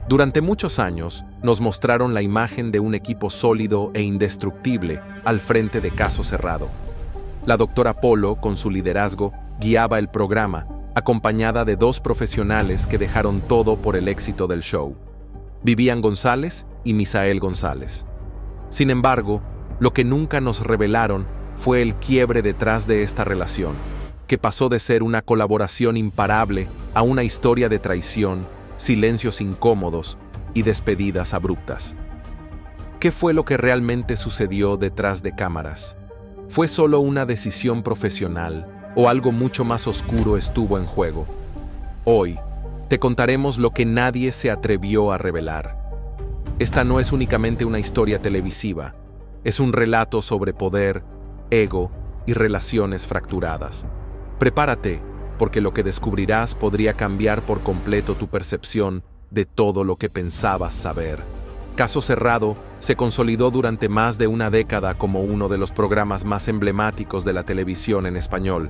Durante muchos años, nos mostraron la imagen de un equipo sólido e indestructible al frente de Caso Cerrado. La doctora Polo, con su liderazgo, guiaba el programa, acompañada de dos profesionales que dejaron todo por el éxito del show: Vivian González y Misael González. Sin embargo, lo que nunca nos revelaron fue el quiebre detrás de esta relación, que pasó de ser una colaboración imparable a una historia de traición, silencios incómodos y despedidas abruptas. ¿Qué fue lo que realmente sucedió detrás de cámaras? ¿Fue solo una decisión profesional o algo mucho más oscuro estuvo en juego? Hoy, te contaremos lo que nadie se atrevió a revelar. Esta no es únicamente una historia televisiva, es un relato sobre poder, ego y relaciones fracturadas. Prepárate, porque lo que descubrirás podría cambiar por completo tu percepción de todo lo que pensabas saber. Caso Cerrado se consolidó durante más de una década como uno de los programas más emblemáticos de la televisión en español.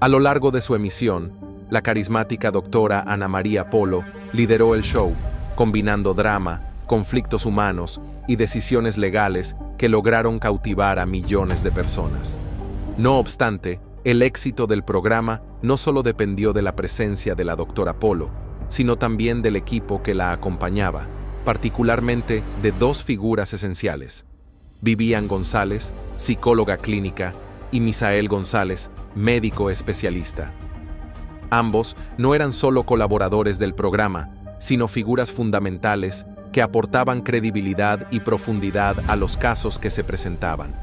A lo largo de su emisión, la carismática doctora Ana María Polo lideró el show, combinando drama, conflictos humanos y decisiones legales que lograron cautivar a millones de personas. No obstante, el éxito del programa no solo dependió de la presencia de la doctora Polo, sino también del equipo que la acompañaba, particularmente de dos figuras esenciales: Vivian González, psicóloga clínica, y Misael González, médico especialista. Ambos no eran solo colaboradores del programa, sino figuras fundamentales que aportaban credibilidad y profundidad a los casos que se presentaban.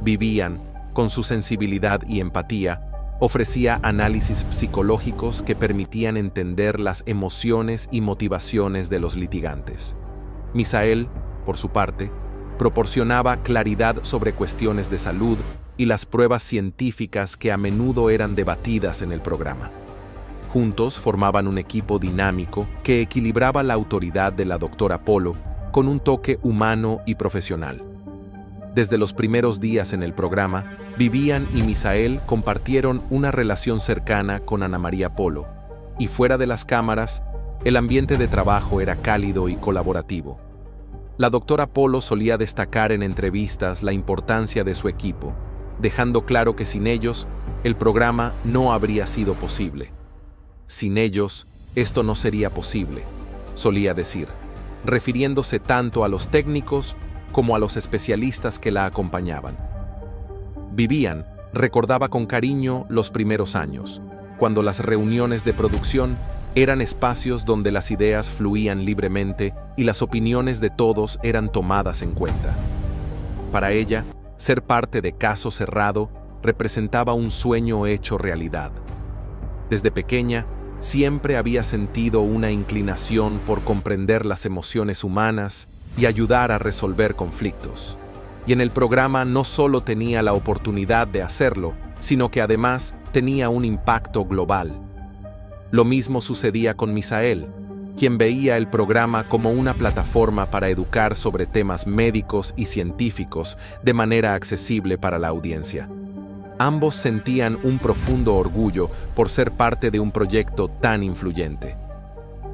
Vivian, con su sensibilidad y empatía, ofrecía análisis psicológicos que permitían entender las emociones y motivaciones de los litigantes. Misael, por su parte, proporcionaba claridad sobre cuestiones de salud y las pruebas científicas que a menudo eran debatidas en el programa. Juntos formaban un equipo dinámico que equilibraba la autoridad de la doctora Polo con un toque humano y profesional. Desde los primeros días en el programa, Vivian y Misael compartieron una relación cercana con Ana María Polo, y fuera de las cámaras, el ambiente de trabajo era cálido y colaborativo. La doctora Polo solía destacar en entrevistas la importancia de su equipo, dejando claro que sin ellos, el programa no habría sido posible. Sin ellos, esto no sería posible, solía decir, refiriéndose tanto a los técnicos como a los especialistas que la acompañaban. Vivian recordaba con cariño los primeros años, cuando las reuniones de producción eran espacios donde las ideas fluían libremente y las opiniones de todos eran tomadas en cuenta. Para ella, ser parte de Caso Cerrado representaba un sueño hecho realidad. Desde pequeña, siempre había sentido una inclinación por comprender las emociones humanas y ayudar a resolver conflictos. Y en el programa no solo tenía la oportunidad de hacerlo, sino que además tenía un impacto global. Lo mismo sucedía con Misael, quien veía el programa como una plataforma para educar sobre temas médicos y científicos de manera accesible para la audiencia. Ambos sentían un profundo orgullo por ser parte de un proyecto tan influyente.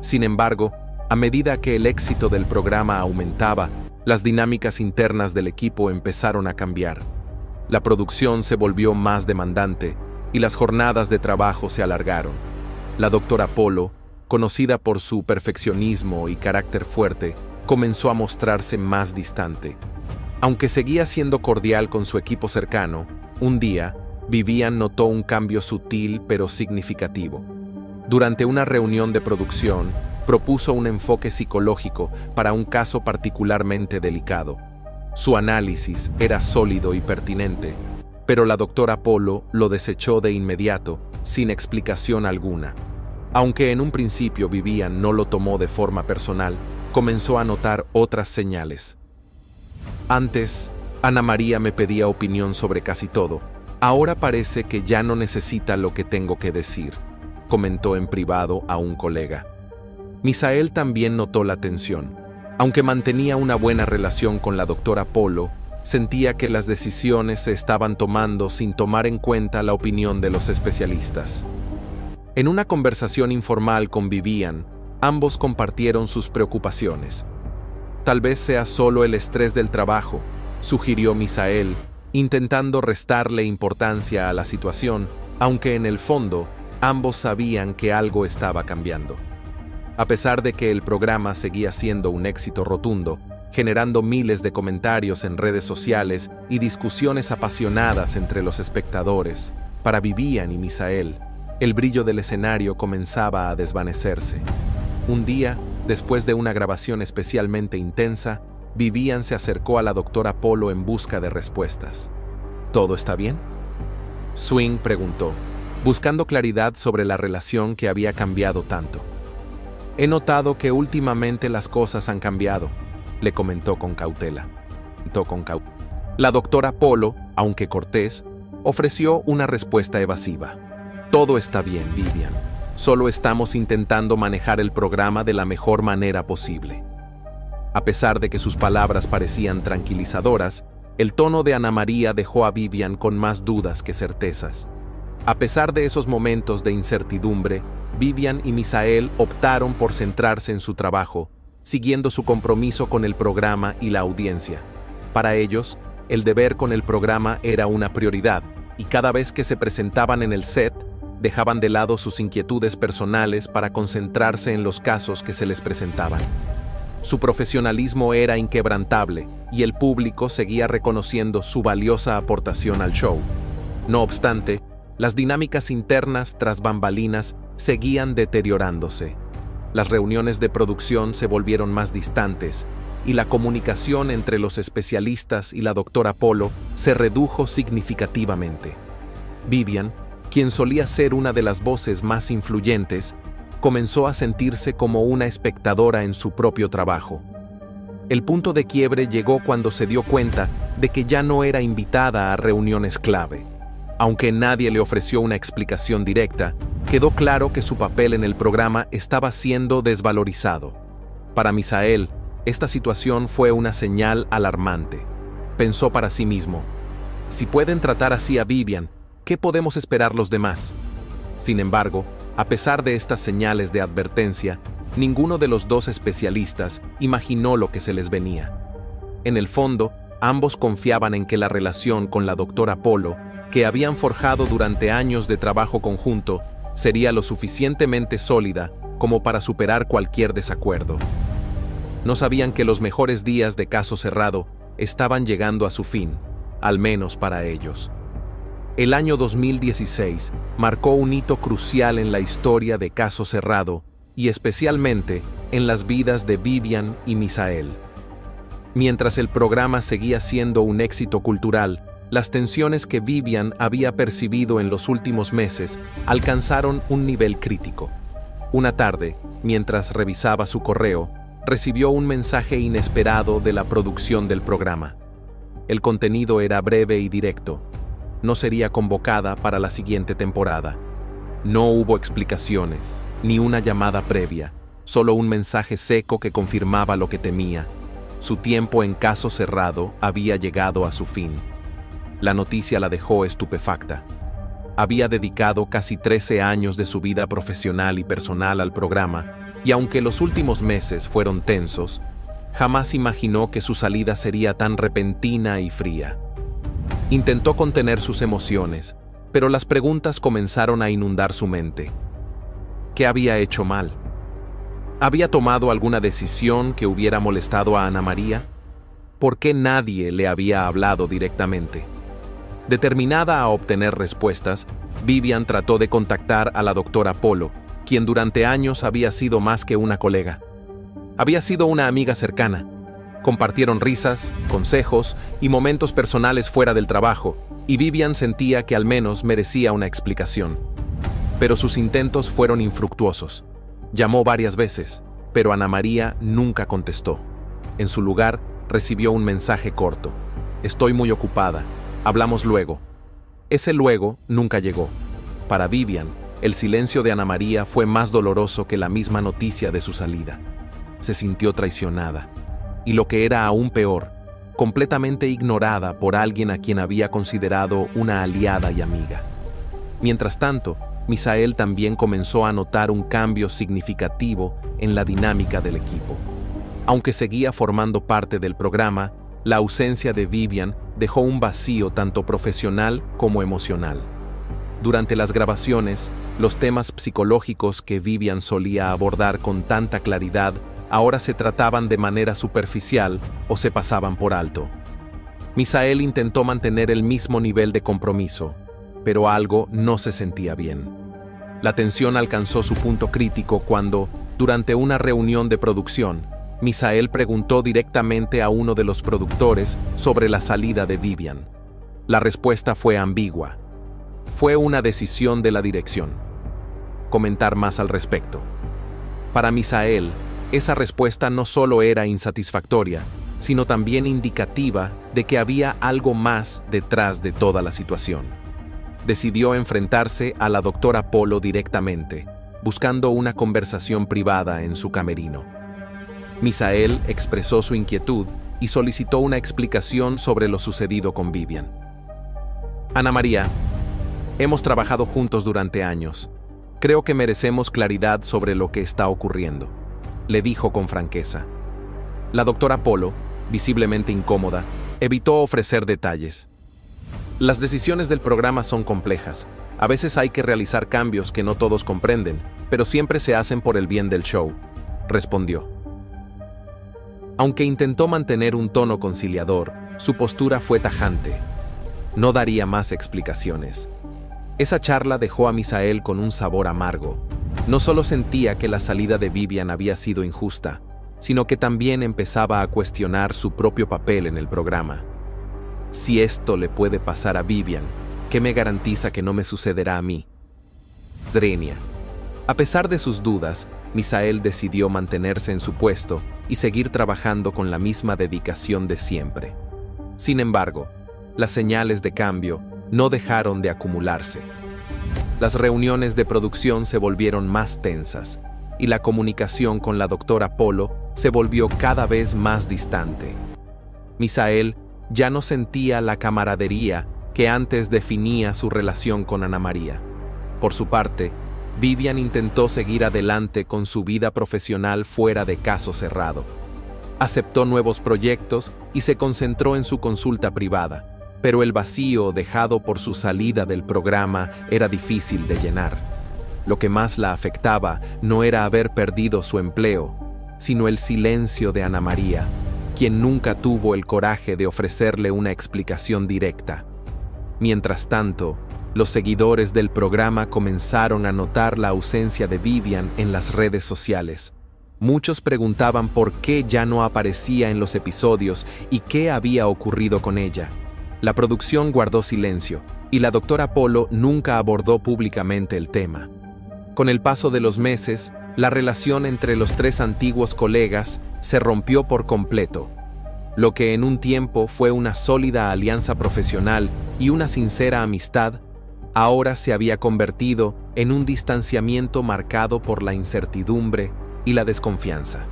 Sin embargo, a medida que el éxito del programa aumentaba, las dinámicas internas del equipo empezaron a cambiar. La producción se volvió más demandante y las jornadas de trabajo se alargaron. La doctora Polo, conocida por su perfeccionismo y carácter fuerte, comenzó a mostrarse más distante. Aunque seguía siendo cordial con su equipo cercano, un día, Vivian notó un cambio sutil pero significativo. Durante una reunión de producción, propuso un enfoque psicológico para un caso particularmente delicado. Su análisis era sólido y pertinente, pero la doctora Polo lo desechó de inmediato, sin explicación alguna. Aunque en un principio Vivian no lo tomó de forma personal, comenzó a notar otras señales. Antes, Ana María me pedía opinión sobre casi todo. Ahora parece que ya no necesita lo que tengo que decir, comentó en privado a un colega. Misael también notó la tensión. Aunque mantenía una buena relación con la doctora Polo, sentía que las decisiones se estaban tomando sin tomar en cuenta la opinión de los especialistas. En una conversación informal con Vivian, Ambos compartieron sus preocupaciones. Tal vez sea solo el estrés del trabajo, sugirió Misael, intentando restarle importancia a la situación, aunque en el fondo ambos sabían que algo estaba cambiando. A pesar de que el programa seguía siendo un éxito rotundo, generando miles de comentarios en redes sociales y discusiones apasionadas entre los espectadores, para Vivian y Misael, el brillo del escenario comenzaba a desvanecerse. Un día, después de una grabación especialmente intensa, Vivian se acercó a la doctora Polo en busca de respuestas. ¿Todo está bien?, Swing preguntó, buscando claridad sobre la relación que había cambiado tanto. He notado que últimamente las cosas han cambiado, le comentó con cautela. La doctora Polo, aunque cortés, ofreció una respuesta evasiva. Todo está bien, Vivian. Solo estamos intentando manejar el programa de la mejor manera posible. A pesar de que sus palabras parecían tranquilizadoras, el tono de Ana María dejó a Vivian con más dudas que certezas. A pesar de esos momentos de incertidumbre, Vivian y Misael optaron por centrarse en su trabajo, siguiendo su compromiso con el programa y la audiencia. Para ellos, el deber con el programa era una prioridad, y cada vez que se presentaban en el set, dejaban de lado sus inquietudes personales para concentrarse en los casos que se les presentaban. Su profesionalismo era inquebrantable, y el público seguía reconociendo su valiosa aportación al show. No obstante, las dinámicas internas tras bambalinas seguían deteriorándose. Las reuniones de producción se volvieron más distantes, y la comunicación entre los especialistas y la doctora Polo se redujo significativamente. Vivian, quien solía ser una de las voces más influyentes, comenzó a sentirse como una espectadora en su propio trabajo. El punto de quiebre llegó cuando se dio cuenta de que ya no era invitada a reuniones clave. Aunque nadie le ofreció una explicación directa, quedó claro que su papel en el programa estaba siendo desvalorizado. Para Misael, esta situación fue una señal alarmante. Pensó para sí mismo, si pueden tratar así a Vivian, ¿qué podemos esperar los demás? Sin embargo, a pesar de estas señales de advertencia, ninguno de los dos especialistas imaginó lo que se les venía. En el fondo, ambos confiaban en que la relación con la doctora Polo, que habían forjado durante años de trabajo conjunto, sería lo suficientemente sólida como para superar cualquier desacuerdo. No sabían que los mejores días de Caso Cerrado estaban llegando a su fin, al menos para ellos. El año 2016 marcó un hito crucial en la historia de Caso Cerrado y especialmente en las vidas de Vivian y Misael. Mientras el programa seguía siendo un éxito cultural, las tensiones que Vivian había percibido en los últimos meses alcanzaron un nivel crítico. Una tarde, mientras revisaba su correo, recibió un mensaje inesperado de la producción del programa. El contenido era breve y directo. No sería convocada para la siguiente temporada. No hubo explicaciones, ni una llamada previa, solo un mensaje seco que confirmaba lo que temía. Su tiempo en Caso Cerrado había llegado a su fin. La noticia la dejó estupefacta. Había dedicado casi 13 años de su vida profesional y personal al programa, y aunque los últimos meses fueron tensos, jamás imaginó que su salida sería tan repentina y fría. Intentó contener sus emociones, pero las preguntas comenzaron a inundar su mente. ¿Qué había hecho mal? ¿Había tomado alguna decisión que hubiera molestado a Ana María? ¿Por qué nadie le había hablado directamente? Determinada a obtener respuestas, Vivian trató de contactar a la doctora Polo, quien durante años había sido más que una colega. Había sido una amiga cercana. Compartieron risas, consejos y momentos personales fuera del trabajo, y Vivian sentía que al menos merecía una explicación. Pero sus intentos fueron infructuosos. Llamó varias veces, pero Ana María nunca contestó. En su lugar, recibió un mensaje corto. Estoy muy ocupada. Hablamos luego. Ese luego nunca llegó. Para Vivian, el silencio de Ana María fue más doloroso que la misma noticia de su salida. Se sintió traicionada. Y lo que era aún peor, completamente ignorada por alguien a quien había considerado una aliada y amiga. Mientras tanto, Misael también comenzó a notar un cambio significativo en la dinámica del equipo. Aunque seguía formando parte del programa, la ausencia de Vivian dejó un vacío tanto profesional como emocional. Durante las grabaciones, los temas psicológicos que Vivian solía abordar con tanta claridad ahora se trataban de manera superficial o se pasaban por alto. Misael intentó mantener el mismo nivel de compromiso, pero algo no se sentía bien. La tensión alcanzó su punto crítico cuando, durante una reunión de producción, Misael preguntó directamente a uno de los productores sobre la salida de Vivian. La respuesta fue ambigua. Fue una decisión de la dirección. Comentar más al respecto. Para Misael, esa respuesta no solo era insatisfactoria, sino también indicativa de que había algo más detrás de toda la situación. Decidió enfrentarse a la doctora Polo directamente, buscando una conversación privada en su camerino. Misael expresó su inquietud y solicitó una explicación sobre lo sucedido con Vivian. Ana María, hemos trabajado juntos durante años. Creo que merecemos claridad sobre lo que está ocurriendo, le dijo con franqueza. La doctora Polo, visiblemente incómoda, evitó ofrecer detalles. Las decisiones del programa son complejas. A veces hay que realizar cambios que no todos comprenden, pero siempre se hacen por el bien del show, respondió. Aunque intentó mantener un tono conciliador, su postura fue tajante. No daría más explicaciones. Esa charla dejó a Misael con un sabor amargo. No solo sentía que la salida de Vivian había sido injusta, sino que también empezaba a cuestionar su propio papel en el programa. Si esto le puede pasar a Vivian, ¿qué me garantiza que no me sucederá a mí? Zrenia. A pesar de sus dudas, Misael decidió mantenerse en su puesto y seguir trabajando con la misma dedicación de siempre. Sin embargo, las señales de cambio no dejaron de acumularse. Las reuniones de producción se volvieron más tensas y la comunicación con la doctora Polo se volvió cada vez más distante. Misael ya no sentía la camaradería que antes definía su relación con Ana María. Por su parte, Vivian intentó seguir adelante con su vida profesional fuera de Caso Cerrado. Aceptó nuevos proyectos y se concentró en su consulta privada, pero el vacío dejado por su salida del programa era difícil de llenar. Lo que más la afectaba no era haber perdido su empleo, sino el silencio de Ana María, quien nunca tuvo el coraje de ofrecerle una explicación directa. Mientras tanto, los seguidores del programa comenzaron a notar la ausencia de Vivian en las redes sociales. Muchos preguntaban por qué ya no aparecía en los episodios y qué había ocurrido con ella. La producción guardó silencio, y la doctora Polo nunca abordó públicamente el tema. Con el paso de los meses, la relación entre los tres antiguos colegas se rompió por completo. Lo que en un tiempo fue una sólida alianza profesional y una sincera amistad, ahora se había convertido en un distanciamiento marcado por la incertidumbre y la desconfianza.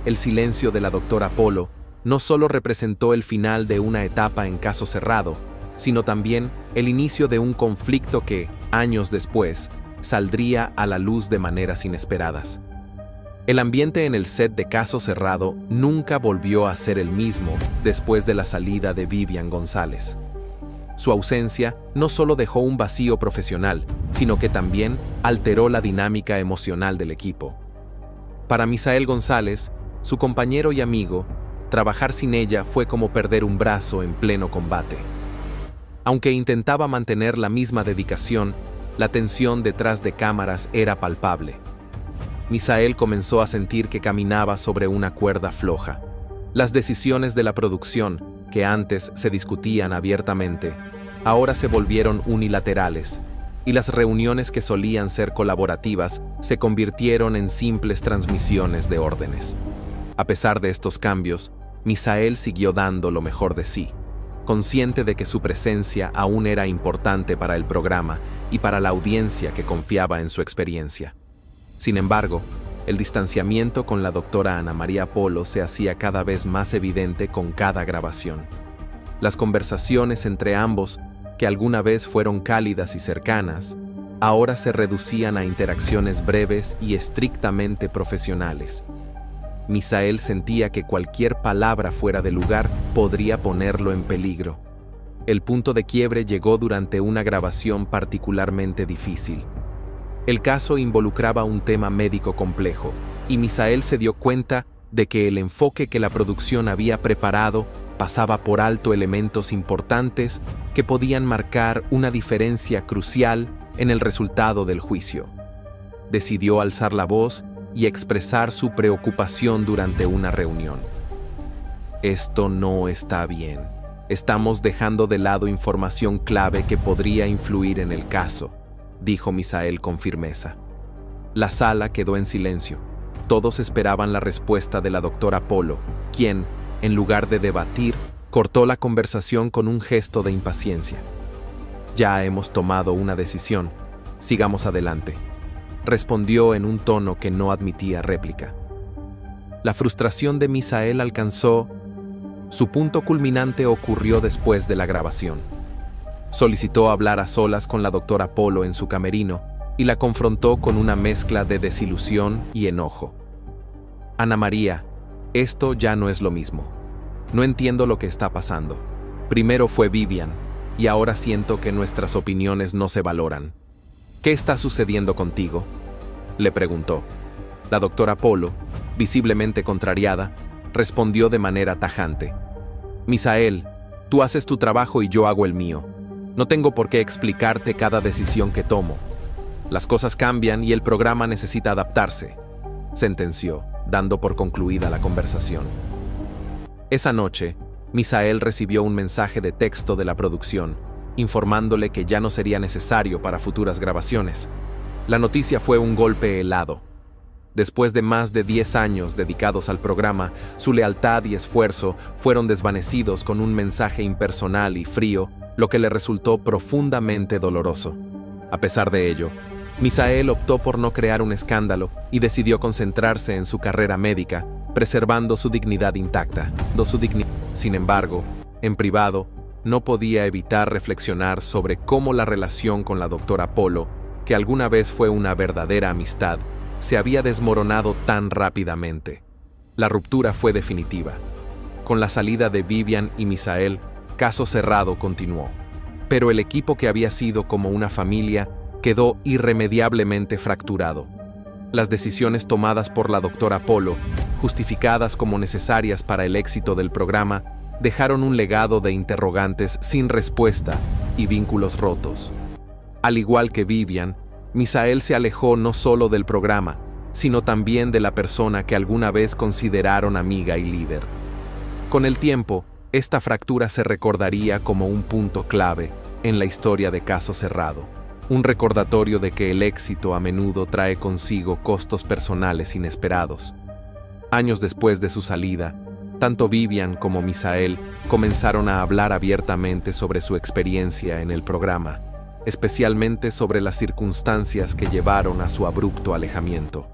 El silencio de la doctora Polo no solo representó el final de una etapa en Caso Cerrado, sino también el inicio de un conflicto que, años después, saldría a la luz de maneras inesperadas. El ambiente en el set de Caso Cerrado nunca volvió a ser el mismo después de la salida de Vivian González. Su ausencia no solo dejó un vacío profesional, sino que también alteró la dinámica emocional del equipo. Para Misael González, su compañero y amigo, trabajar sin ella fue como perder un brazo en pleno combate. Aunque intentaba mantener la misma dedicación, la tensión detrás de cámaras era palpable. Misael comenzó a sentir que caminaba sobre una cuerda floja. Las decisiones de la producción, que antes se discutían abiertamente, ahora se volvieron unilaterales, y las reuniones que solían ser colaborativas se convirtieron en simples transmisiones de órdenes. A pesar de estos cambios, Misael siguió dando lo mejor de sí, consciente de que su presencia aún era importante para el programa y para la audiencia que confiaba en su experiencia. Sin embargo, el distanciamiento con la doctora Ana María Polo se hacía cada vez más evidente con cada grabación. Las conversaciones entre ambos, que alguna vez fueron cálidas y cercanas, ahora se reducían a interacciones breves y estrictamente profesionales. Misael sentía que cualquier palabra fuera de lugar podría ponerlo en peligro. El punto de quiebre llegó durante una grabación particularmente difícil. El caso involucraba un tema médico complejo, y Misael se dio cuenta de que el enfoque que la producción había preparado pasaba por alto elementos importantes que podían marcar una diferencia crucial en el resultado del juicio. Decidió alzar la voz y expresar su preocupación durante una reunión. Esto no está bien. Estamos dejando de lado información clave que podría influir en el caso, dijo Misael con firmeza. La sala quedó en silencio. Todos esperaban la respuesta de la doctora Polo, quien, en lugar de debatir, cortó la conversación con un gesto de impaciencia. Ya hemos tomado una decisión. Sigamos adelante, respondió en un tono que no admitía réplica. La frustración de Misael alcanzó su punto culminante ocurrió después de la grabación. Solicitó hablar a solas con la doctora Polo en su camerino y la confrontó con una mezcla de desilusión y enojo. Ana María, esto ya no es lo mismo. No entiendo lo que está pasando. Primero fue Vivian, y ahora siento que nuestras opiniones no se valoran. ¿Qué está sucediendo contigo?, le preguntó. La doctora Polo, visiblemente contrariada, respondió de manera tajante. Misael, tú haces tu trabajo y yo hago el mío. No tengo por qué explicarte cada decisión que tomo. Las cosas cambian y el programa necesita adaptarse, sentenció, dando por concluida la conversación. Esa noche, Misael recibió un mensaje de texto de la producción, informándole que ya no sería necesario para futuras grabaciones. La noticia fue un golpe helado. Después de más de 10 años dedicados al programa, su lealtad y esfuerzo fueron desvanecidos con un mensaje impersonal y frío, lo que le resultó profundamente doloroso. A pesar de ello, Misael optó por no crear un escándalo y decidió concentrarse en su carrera médica, preservando su dignidad intacta. Sin embargo, en privado, no podía evitar reflexionar sobre cómo la relación con la doctora Polo, que alguna vez fue una verdadera amistad, se había desmoronado tan rápidamente. La ruptura fue definitiva. Con la salida de Vivian y Misael, Caso Cerrado continuó. Pero el equipo que había sido como una familia quedó irremediablemente fracturado. Las decisiones tomadas por la doctora Polo, justificadas como necesarias para el éxito del programa, dejaron un legado de interrogantes sin respuesta y vínculos rotos. Al igual que Vivian, Misael se alejó no solo del programa, sino también de la persona que alguna vez consideraron amiga y líder. Con el tiempo, esta fractura se recordaría como un punto clave en la historia de Caso Cerrado, un recordatorio de que el éxito a menudo trae consigo costos personales inesperados. Años después de su salida, tanto Vivian como Misael comenzaron a hablar abiertamente sobre su experiencia en el programa, especialmente sobre las circunstancias que llevaron a su abrupto alejamiento.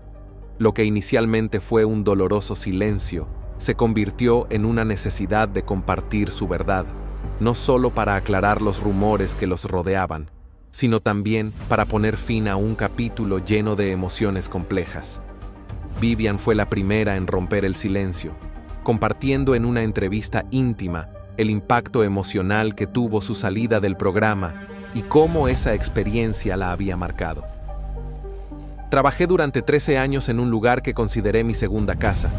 Lo que inicialmente fue un doloroso silencio se convirtió en una necesidad de compartir su verdad, no solo para aclarar los rumores que los rodeaban, sino también para poner fin a un capítulo lleno de emociones complejas. Vivian fue la primera en romper el silencio, compartiendo en una entrevista íntima el impacto emocional que tuvo su salida del programa y cómo esa experiencia la había marcado. Trabajé durante 13 años en un lugar que consideré mi segunda casa.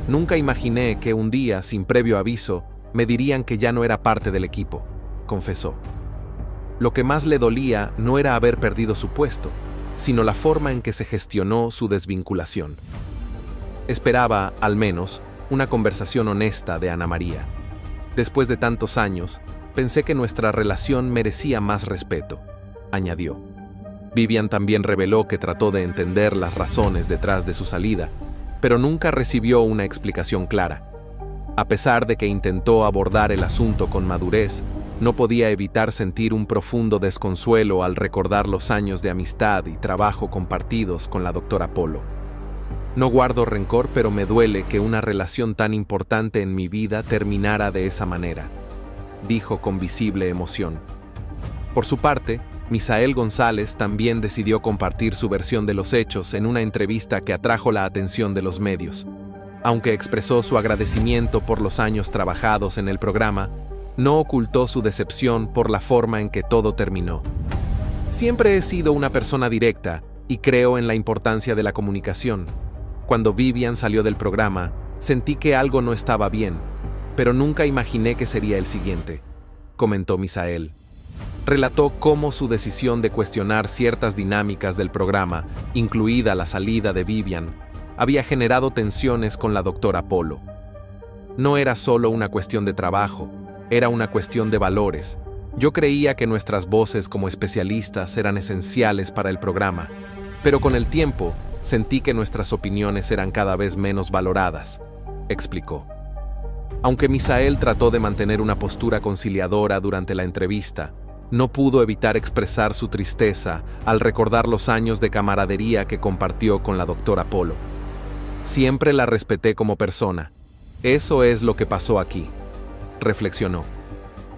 Nunca imaginé que un día, sin previo aviso, me dirían que ya no era parte del equipo, confesó. Lo que más le dolía no era haber perdido su puesto, sino la forma en que se gestionó su desvinculación. Esperaba, al menos, una conversación honesta de Ana María. Después de tantos años, pensé que nuestra relación merecía más respeto, añadió. Vivian también reveló que trató de entender las razones detrás de su salida, pero nunca recibió una explicación clara. A pesar de que intentó abordar el asunto con madurez, no podía evitar sentir un profundo desconsuelo al recordar los años de amistad y trabajo compartidos con la doctora Polo. No guardo rencor, pero me duele que una relación tan importante en mi vida terminara de esa manera, dijo con visible emoción. Por su parte, Misael González también decidió compartir su versión de los hechos en una entrevista que atrajo la atención de los medios. Aunque expresó su agradecimiento por los años trabajados en el programa, no ocultó su decepción por la forma en que todo terminó. Siempre he sido una persona directa y creo en la importancia de la comunicación. Cuando Vivian salió del programa, sentí que algo no estaba bien, pero nunca imaginé que sería el siguiente, comentó Misael. Relató cómo su decisión de cuestionar ciertas dinámicas del programa, incluida la salida de Vivian, había generado tensiones con la doctora Polo. No era solo una cuestión de trabajo, era una cuestión de valores. Yo creía que nuestras voces como especialistas eran esenciales para el programa, pero con el tiempo sentí que nuestras opiniones eran cada vez menos valoradas, explicó. Aunque Misael trató de mantener una postura conciliadora durante la entrevista, no pudo evitar expresar su tristeza al recordar los años de camaradería que compartió con la doctora Polo. Siempre la respeté como persona. Eso es lo que pasó aquí, reflexionó.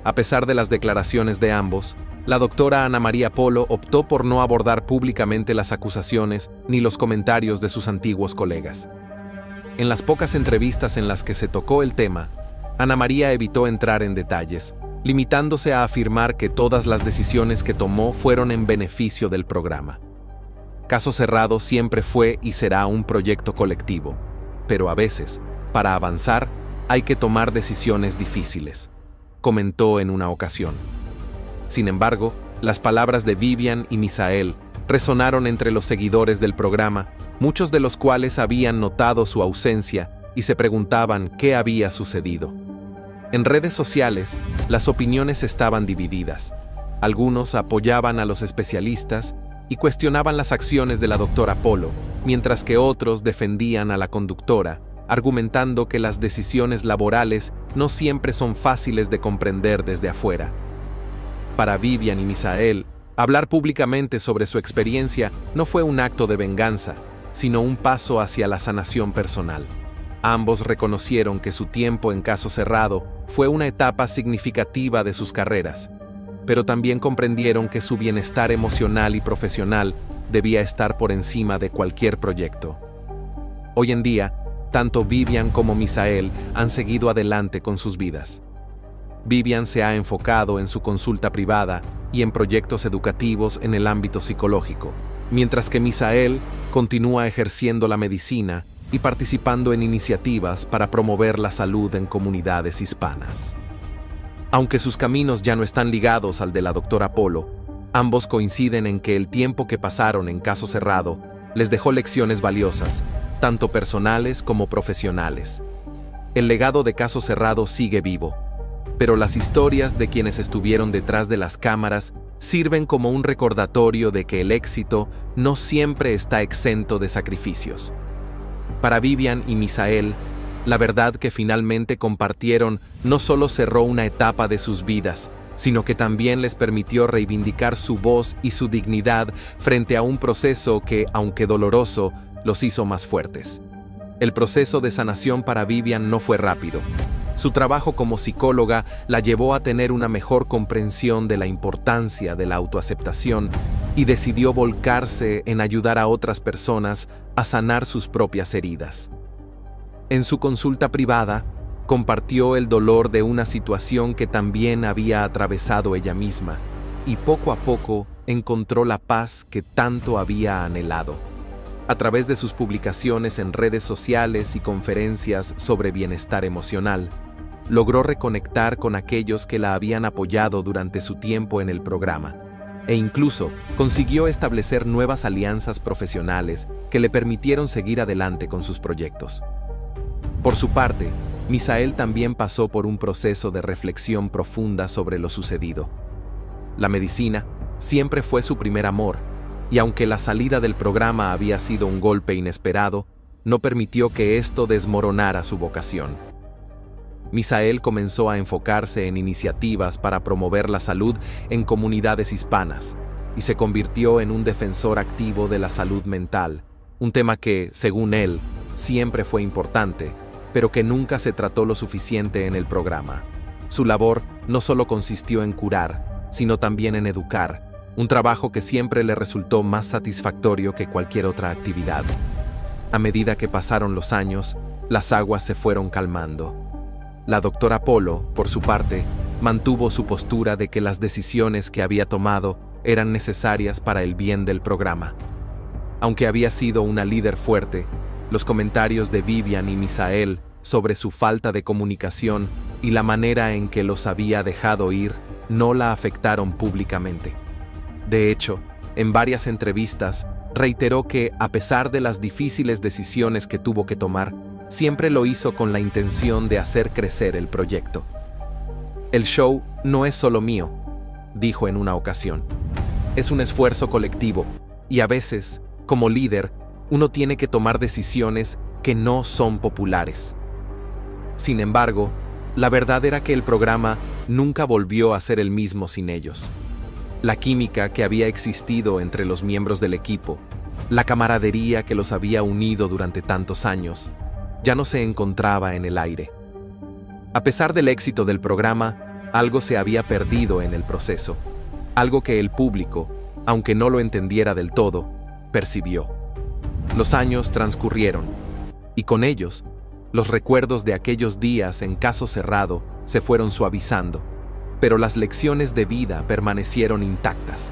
A pesar de las declaraciones de ambos, la doctora Ana María Polo optó por no abordar públicamente las acusaciones ni los comentarios de sus antiguos colegas. En las pocas entrevistas en las que se tocó el tema, Ana María evitó entrar en detalles, limitándose a afirmar que todas las decisiones que tomó fueron en beneficio del programa. Caso Cerrado siempre fue y será un proyecto colectivo, pero a veces, para avanzar, hay que tomar decisiones difíciles, comentó en una ocasión. Sin embargo, las palabras de Vivian y Misael resonaron entre los seguidores del programa, muchos de los cuales habían notado su ausencia y se preguntaban qué había sucedido. En redes sociales, las opiniones estaban divididas. Algunos apoyaban a los especialistas y cuestionaban las acciones de la doctora Polo, mientras que otros defendían a la conductora, argumentando que las decisiones laborales no siempre son fáciles de comprender desde afuera. Para Vivian y Misael, hablar públicamente sobre su experiencia no fue un acto de venganza, sino un paso hacia la sanación personal. Ambos reconocieron que su tiempo en Caso Cerrado fue una etapa significativa de sus carreras, pero también comprendieron que su bienestar emocional y profesional debía estar por encima de cualquier proyecto. Hoy en día, tanto Vivian como Misael han seguido adelante con sus vidas. Vivian se ha enfocado en su consulta privada y en proyectos educativos en el ámbito psicológico, mientras que Misael continúa ejerciendo la medicina y participando en iniciativas para promover la salud en comunidades hispanas. Aunque sus caminos ya no están ligados al de la doctora Polo, ambos coinciden en que el tiempo que pasaron en Caso Cerrado les dejó lecciones valiosas, tanto personales como profesionales. El legado de Caso Cerrado sigue vivo, pero las historias de quienes estuvieron detrás de las cámaras sirven como un recordatorio de que el éxito no siempre está exento de sacrificios. Para Vivian y Misael, la verdad que finalmente compartieron no solo cerró una etapa de sus vidas, sino que también les permitió reivindicar su voz y su dignidad frente a un proceso que, aunque doloroso, los hizo más fuertes. El proceso de sanación para Vivian no fue rápido. Su trabajo como psicóloga la llevó a tener una mejor comprensión de la importancia de la autoaceptación y decidió volcarse en ayudar a otras personas a sanar sus propias heridas. En su consulta privada, compartió el dolor de una situación que también había atravesado ella misma, y poco a poco encontró la paz que tanto había anhelado. A través de sus publicaciones en redes sociales y conferencias sobre bienestar emocional, logró reconectar con aquellos que la habían apoyado durante su tiempo en el programa, e incluso consiguió establecer nuevas alianzas profesionales que le permitieron seguir adelante con sus proyectos. Por su parte, Misael también pasó por un proceso de reflexión profunda sobre lo sucedido. La medicina siempre fue su primer amor, y aunque la salida del programa había sido un golpe inesperado, no permitió que esto desmoronara su vocación. Misael comenzó a enfocarse en iniciativas para promover la salud en comunidades hispanas y se convirtió en un defensor activo de la salud mental, un tema que, según él, siempre fue importante, pero que nunca se trató lo suficiente en el programa. Su labor no solo consistió en curar, sino también en educar, un trabajo que siempre le resultó más satisfactorio que cualquier otra actividad. A medida que pasaron los años, las aguas se fueron calmando. La doctora Polo, por su parte, mantuvo su postura de que las decisiones que había tomado eran necesarias para el bien del programa. Aunque había sido una líder fuerte, los comentarios de Vivian y Misael sobre su falta de comunicación y la manera en que los había dejado ir no la afectaron públicamente. De hecho, en varias entrevistas, reiteró que, a pesar de las difíciles decisiones que tuvo que tomar, siempre lo hizo con la intención de hacer crecer el proyecto. El show no es solo mío, dijo en una ocasión. Es un esfuerzo colectivo, y a veces, como líder, uno tiene que tomar decisiones que no son populares. Sin embargo, la verdad era que el programa nunca volvió a ser el mismo sin ellos. La química que había existido entre los miembros del equipo, la camaradería que los había unido durante tantos años, ya no se encontraba en el aire. A pesar del éxito del programa, algo se había perdido en el proceso, algo que el público, aunque no lo entendiera del todo, percibió. Los años transcurrieron, y con ellos, los recuerdos de aquellos días en caso cerrado se fueron suavizando, pero las lecciones de vida permanecieron intactas.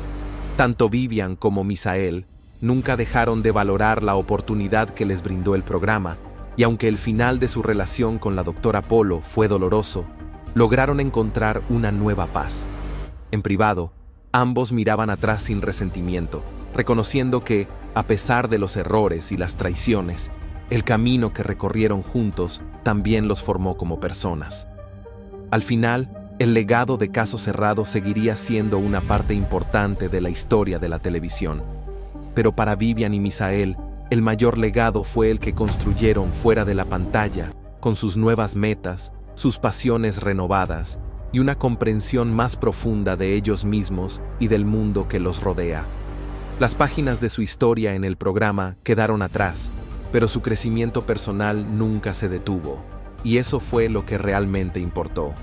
Tanto Vivian como Misael nunca dejaron de valorar la oportunidad que les brindó el programa, y aunque el final de su relación con la doctora Polo fue doloroso, lograron encontrar una nueva paz. En privado, ambos miraban atrás sin resentimiento, reconociendo que, a pesar de los errores y las traiciones, el camino que recorrieron juntos también los formó como personas. Al final, el legado de Caso Cerrado seguiría siendo una parte importante de la historia de la televisión. Pero para Vivian y Misael, el mayor legado fue el que construyeron fuera de la pantalla, con sus nuevas metas, sus pasiones renovadas y una comprensión más profunda de ellos mismos y del mundo que los rodea. Las páginas de su historia en el programa quedaron atrás, pero su crecimiento personal nunca se detuvo, y eso fue lo que realmente importó.